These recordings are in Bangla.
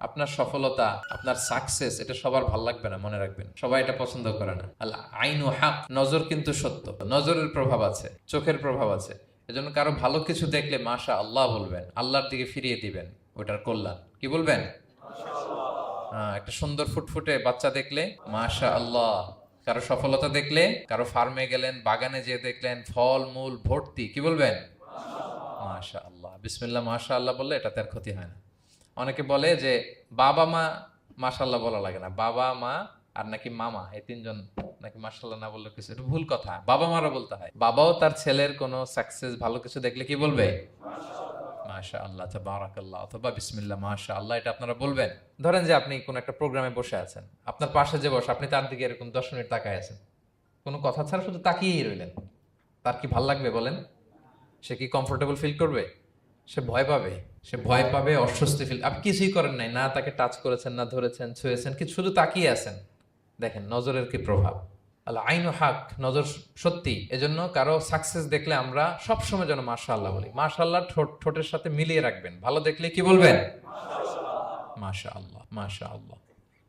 আপনার সফলতা, আপনার সাকসেস, এটা সবার ভাল লাগবে না, মনে রাখবেন। সবাই এটা পছন্দ করে না। আল আইনু হাক, নজর কিন্তু সত্য। নজরের প্রভাব আছে, চোখের প্রভাব আছে। এজন্য কারো ভালো কিছু দেখলে মাশা আল্লাহ বলবেন, আল্লাহর দিকে ফিরিয়ে দিবেন ওটার কল্যাণ। কি বলবেন? একটা সুন্দর ফুটফুটে বাচ্চা দেখলে মাশা আল্লাহ। কারো সফলতা দেখলে, কারো ফার্মে গেলেন, বাগানে যেয়ে দেখলেন ফল মূল ভর্তি, কি বলবেন? মাশা আল্লাহ। বিসমিল্লাহ মাশা আল্লাহ বললে এটাতে আর ক্ষতি হয় না। অনেকে বলে যে বাবা মা মাশাল্লাহ বলা লাগে না, বাবা মা আর নাকি মামা, এই তিনজন নাকি মাশাল্লাহ না বললে কিছু, এটা ভুল কথা। বাবা মারা বলতে হয়। বাবাও তার ছেলের কোনো সাকসেস, ভালো কিছু দেখলে কি বলবে? মাশা আল্লাহ, তাবারাকাল্লাহ, অথবা বিসমিল্লাহ মাশা আল্লাহ, এটা আপনারা বলবেন। ধরেন যে আপনি কোন একটা প্রোগ্রামে বসে আছেন, আপনার পাশে যে বসে, আপনি তার দিকে এরকম 10 মিনিট তাকায় আছেন, কোনো কথা ছাড়া শুধু তাকিয়েই রইলেন। তার কি ভাল লাগবে বলেন? সে কি কমফোর্টেবল ফিল করবে? সে ভয় পাবে। সে ভয় পাবে, অস্বস্তি ফিল। আপনি কিছুই করেন নাই, না তাকে টাচ করেছেন, না ধরেছেন, ছুঁয়েছেন, কি শুধু তাকিয়ে আছেন। দেখেন নজরের কি প্রভাব। আল্লাহ আইনু হাক, নজর সত্যি। এজন্য কারো সাকসেস দেখলে আমরা সবসময় যেন মাশাআল্লাহ বলি। মাশাআল্লাহ ঠোঁটের সাথে মিলিয়ে রাখবেন। ভালো দেখলে কি বলবেন? মাশাআল্লাহ, মাশাআল্লাহ,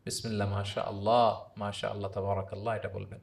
বিসমিল্লাহ মাশাআল্লাহ, মাশাআল্লাহ, তাবারাকাল্লাহ, এটা বলবেন।